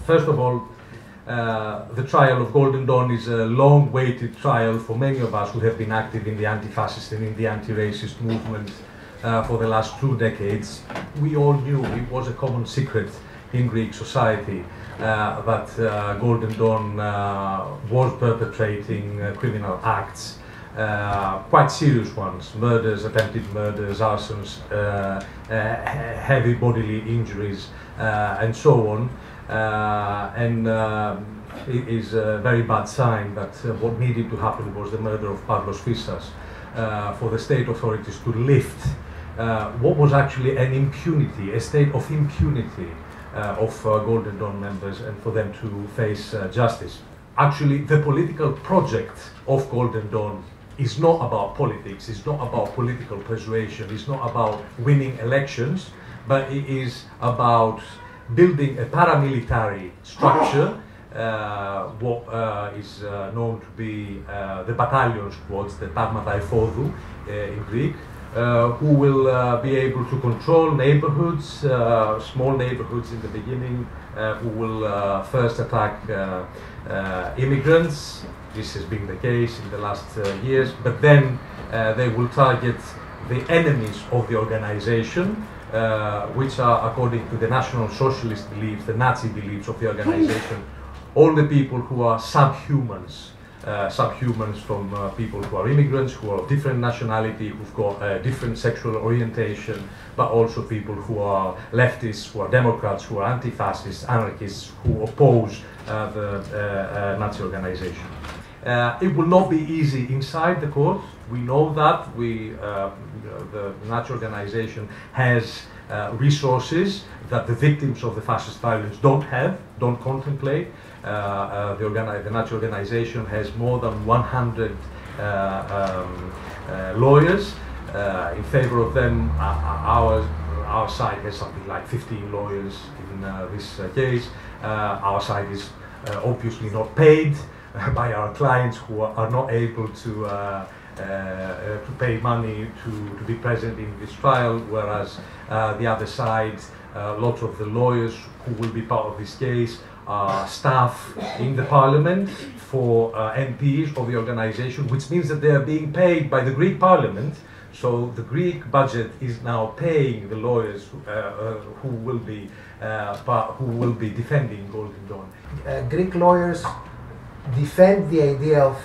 First of all, the trial of Golden Dawn is a long-awaited trial for many of us who have been active in the anti-fascist and in the anti-racist movement for the last 2 decades. We all knew, it was a common secret in Greek society, that Golden Dawn was perpetrating criminal acts, quite serious ones: murders, attempted murders, arsons, heavy bodily injuries, and so on. It is a very bad sign that what needed to happen was the murder of Pavlos Fissas, for the state authorities to lift what was actually an impunity, a state of impunity of Golden Dawn members, and for them to face justice. Actually, the political project of Golden Dawn is not about politics, it's not about political persuasion, it's not about winning elections, but it is about building a paramilitary structure, what is known to be the battalion squads, the tagmata efodu in Greek, who will be able to control neighborhoods, small neighborhoods in the beginning, who will first attack immigrants. This has been the case in the last years, but then they will target the enemies of the organization, which are, according to the National Socialist beliefs, the Nazi beliefs of the organization, all the people who are subhumans. Subhumans from people who are immigrants, who are of different nationality, who've got different sexual orientation, but also people who are leftists, who are Democrats, who are anti-fascists, anarchists, who oppose the Nazi organization. It will not be easy inside the court. We know that. The Nazi organization has resources that the victims of the fascist violence don't have, don't contemplate. The Nazi organization has more than 100 lawyers. In favor of them, our side has something like 15 lawyers in this case. Our side is obviously not paid by our clients, who are not able to pay money to be present in this trial, whereas the other side, lots of the lawyers who will be part of this case are staff in the parliament for MPs of the organization, which means that they are being paid by the Greek parliament. So the Greek budget is now paying the lawyers who will be defending Golden Dawn. Greek lawyers defend the idea of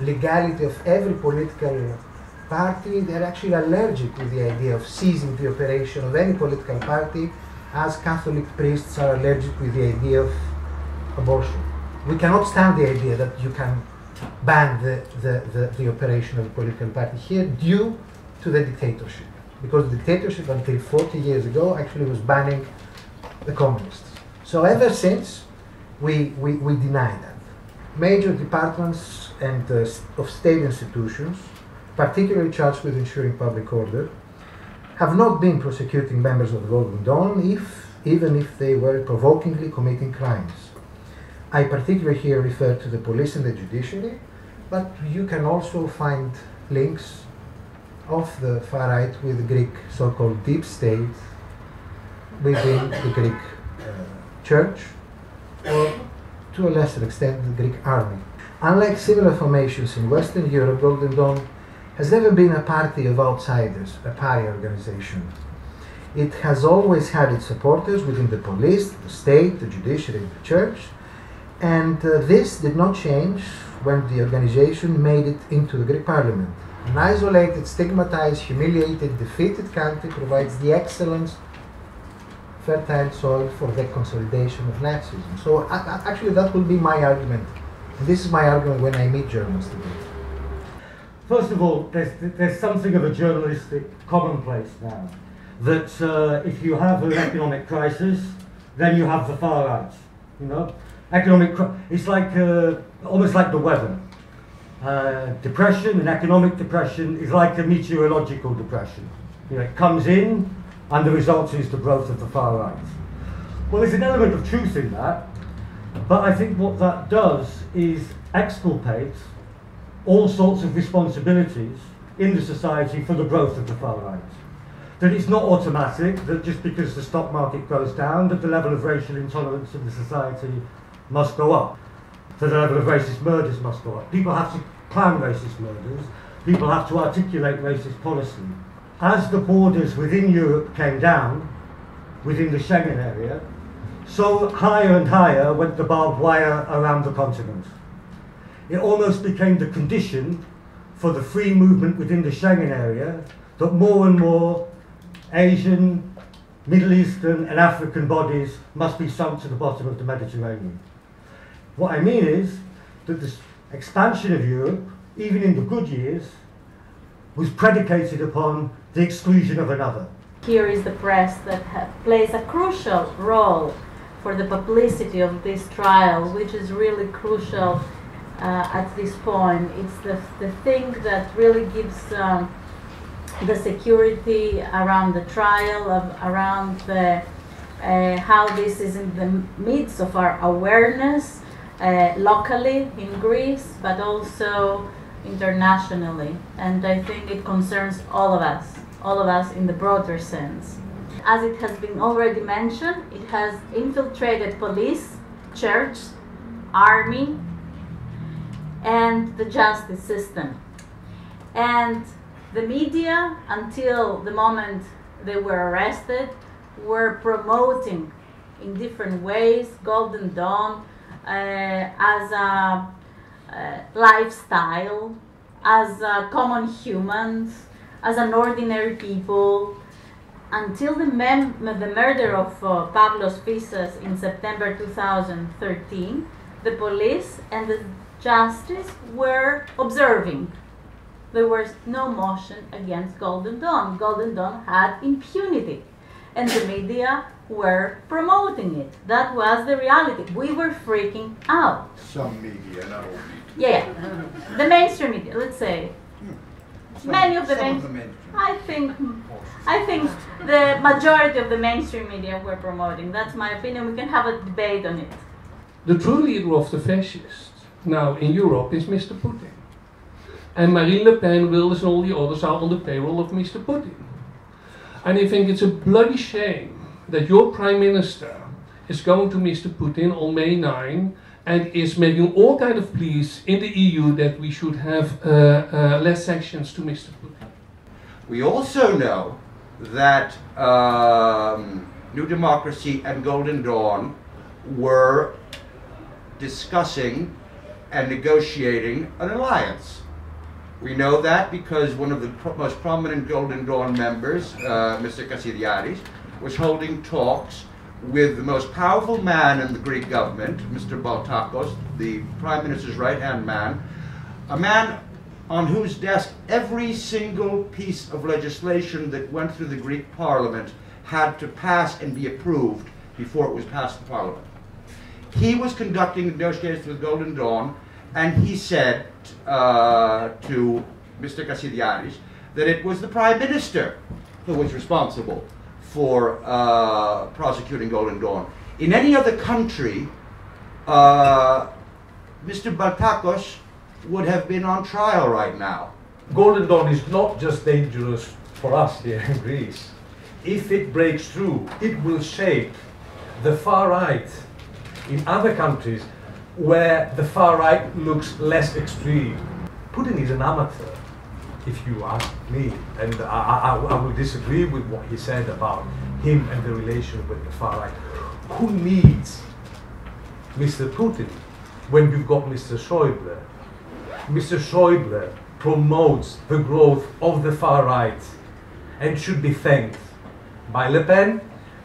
legality of every political party. They're actually allergic to the idea of seizing the operation of any political party, as Catholic priests are allergic with the idea of abortion. We cannot stand the idea that you can ban the operation of a political party here due to the dictatorship. Because the dictatorship until 40 years ago actually was banning the communists. So ever since, we deny that. Major departments and of state institutions, particularly charged with ensuring public order, have not been prosecuting members of the Golden Dawn, even if they were provokingly committing crimes. I particularly here refer to the police and the judiciary, but you can also find links of the far right with the Greek so-called deep state within the Greek church, or to a lesser extent the Greek army. Unlike similar formations in Western Europe, Golden Dawn has never been a party of outsiders, a pariah organization. It has always had its supporters within the police, the state, the judiciary, and the church, and this did not change when the organization made it into the Greek parliament. An isolated, stigmatized, humiliated, defeated country provides the excellent, fertile soil for the consolidation of Nazism. So actually that will be my argument. And this is my argument when I meet Germans today. First of all, there's something of a journalistic commonplace now, that if you have an economic crisis, then you have the far right. You know, it's like almost like the weather. Depression and economic depression is like a meteorological depression. You know, it comes in, and the result is the growth of the far right. Well, there's an element of truth in that, but I think what that does is exculpate all sorts of responsibilities in the society for the growth of the far right. that it's not automatic, that just because the stock market goes down, that the level of racial intolerance in the society must go up, that the level of racist murders must go up. People have to plan racist murders, people have to articulate racist policy. As the borders within Europe came down, within the Schengen area, so higher and higher went the barbed wire around the continent. It almost became the condition for the free movement within the Schengen area that more and more Asian, Middle Eastern and African bodies must be sunk to the bottom of the Mediterranean. What I mean is that this expansion of Europe, even in the good years, was predicated upon the exclusion of another. Here is the press that plays a crucial role for the publicity of this trial, which is really crucial at this point. It's the thing that really gives the security around the trial, around how this is in the midst of our awareness locally in Greece, but also internationally. And I think it concerns all of us in the broader sense. As it has been already mentioned, it has infiltrated police, church, army, and the justice system. And the media, until the moment they were arrested, were promoting in different ways Golden Dawn as a lifestyle, as common humans, as an ordinary people, until the murder of Pavlos Fyssas in September 2013. The police and the justice were observing. There was no motion against Golden Dawn. Golden Dawn had impunity, and the media were promoting it. That was the reality. We were freaking out. Some media, not all media. Yeah, the mainstream media, let's say. Many of the mainstream. I think the majority of the mainstream media were promoting. That's my opinion. We can have a debate on it. The true leader of the fascists now in Europe is Mr. Putin. And Marine Le Pen, Wilders and all the others are on the payroll of Mr. Putin. And I think it's a bloody shame that your Prime Minister is going to Mr. Putin on May 9 and is making all kinds of pleas in the EU that we should have less sanctions to Mr. Putin. We also know that New Democracy and Golden Dawn were discussing and negotiating an alliance. We know that because one of the most prominent Golden Dawn members, Mr. Kasidiaris, was holding talks with the most powerful man in the Greek government, Mr. Baltakos, the Prime Minister's right-hand man, a man on whose desk every single piece of legislation that went through the Greek Parliament had to pass and be approved before it was passed in Parliament. He was conducting negotiations with Golden Dawn, and he said to Mr. Kasidiaris that it was the Prime Minister who was responsible for prosecuting Golden Dawn. In any other country, Mr. Baltakos would have been on trial right now. Golden Dawn is not just dangerous for us here in Greece. If it breaks through, it will shape the far right in other countries where the far right looks less extreme. Putin is an amateur, if you ask me, and I will disagree with what he said about him and the relation with the far right. Who needs Mr. Putin when you've got Mr. Schäuble? Mr. Schäuble promotes the growth of the far right and should be thanked by Le Pen,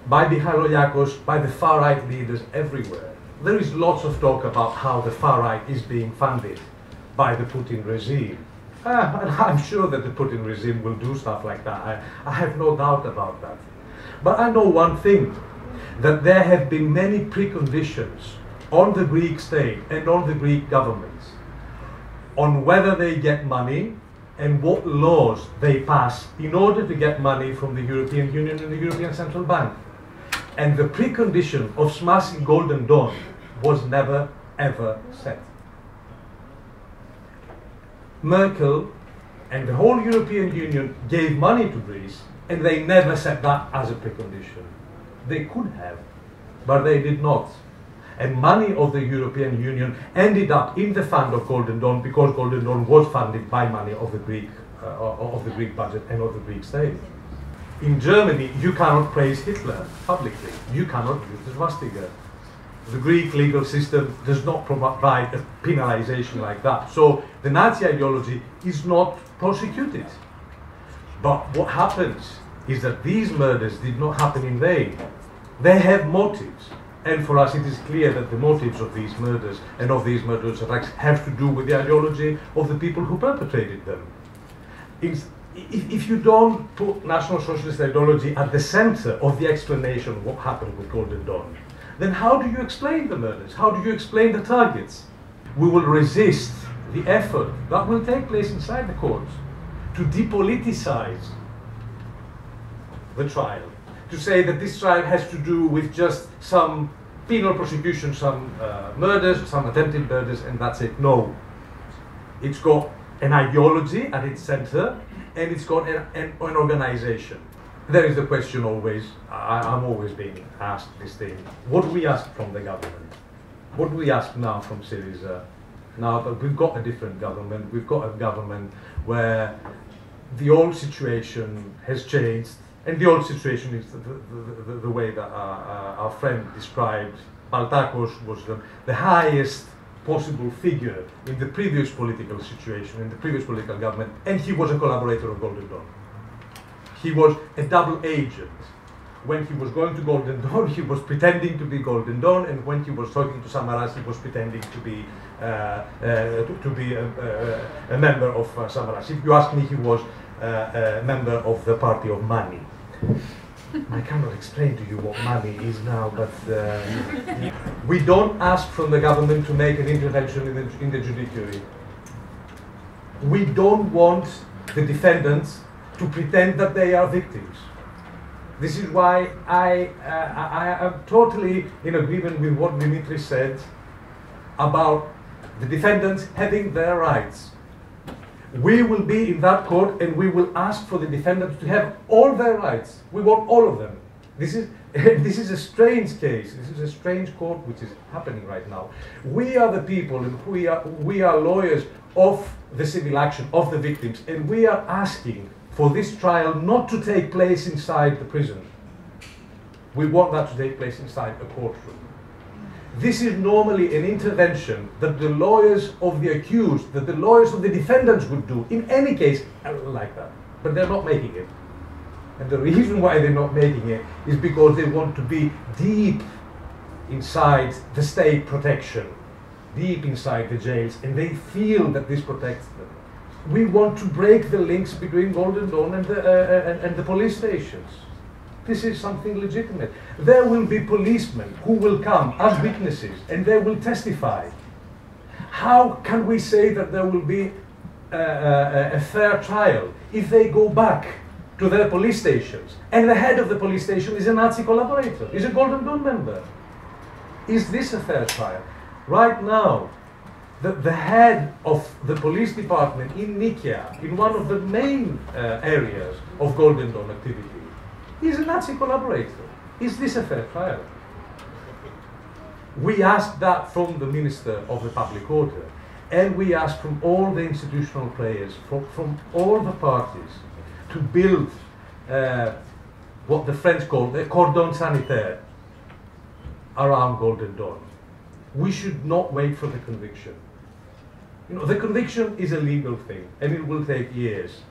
by Michaloiakos, by the far right leaders everywhere. There is lots of talk about how the far right is being funded by the Putin regime. And I'm sure that the Putin regime will do stuff like that. I have no doubt about that. But I know one thing, that there have been many preconditions on the Greek state and on the Greek governments on whether they get money and what laws they pass in order to get money from the European Union and the European Central Bank. And the precondition of smashing Golden Dawn was never, ever set. Merkel and the whole European Union gave money to Greece And they never set that as a precondition. They could have, but they did not. And money of the European Union ended up in the fund of Golden Dawn because Golden Dawn was funded by money of the Greek budget and of the Greek state. In Germany, you cannot praise Hitler publicly. You cannot use the swastika. The Greek legal system does not provide a penalization like that. So the Nazi ideology is not prosecuted. But what happens is that these murders did not happen in vain. They have motives. And for us, it is clear that the motives of these murders and of these murderous attacks have to do with the ideology of the people who perpetrated them. If you don't put National Socialist ideology at the center of the explanation of what happened with Golden Dawn, then how do you explain the murders? How do you explain the targets? We will resist the effort that will take place inside the courts to depoliticize the trial, to say that this trial has to do with just some penal prosecution, some murders, some attempted murders, and that's it. No. It's got an ideology at its center, and it's got an organization. There is the question always, I'm always being asked this thing, what do we ask from the government? What do we ask now from Syriza? Now that we've got a different government, we've got a government where the old situation has changed, and the old situation is the way that our friend described. Baltakos was the highest possible figure in the previous political situation, in the previous political government, and he was a collaborator of Golden Dawn. He was a double agent. When he was going to Golden Dawn, he was pretending to be Golden Dawn, and when he was talking to Samaras, he was pretending to be a member of Samaras. If you ask me, he was a member of the party of money. I cannot explain to you what money is now, but we don't ask from the government to make an intervention in the judiciary. We don't want the defendants to pretend that they are victims. This is why I am totally in agreement with what Dimitri said about the defendants having their rights. We will be in that court and we will ask for the defendants to have all their rights. We want all of them. This is a strange case. This is a strange court which is happening right now. We are the people and we are lawyers of the civil action, of the victims, and we are asking for this trial not to take place inside the prison. We want that to take place inside a courtroom. This is normally an intervention that the lawyers of the accused, that the lawyers of the defendants would do in any case like that. But they're not making it. And the reason why they're not making it is because they want to be deep inside the state protection, deep inside the jails, and they feel that this protects them. We want to break the links between Golden Dawn and the police stations. This is something legitimate. There will be policemen who will come as witnesses and they will testify. How can we say that there will be a fair trial if they go back to their police stations and the head of the police station is a Nazi collaborator, is a Golden Dawn member? Is this a fair trial? Right now, the head of the police department in Nikia, in one of the main areas of Golden Dawn activity, is a Nazi collaborator. Is this a fair trial? We ask that from the Minister of the Public Order, and we ask from all the institutional players, from all the parties, to build what the French call the cordon sanitaire around Golden Dawn. We should not wait for the conviction. You know, the conviction is a legal thing, and it will take years.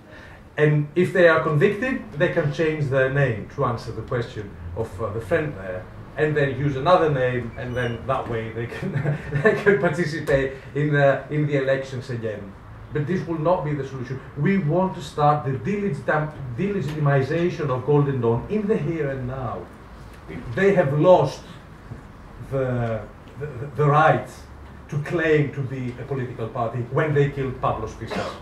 And if they are convicted, they can change their name to answer the question of the friend there, and then use another name, and then that way they can they can participate in the elections again. But this will not be the solution. We want to start the delegitimization of Golden Dawn in the here and now. They have lost the right to claim to be a political party when they killed Pavlos Pisas.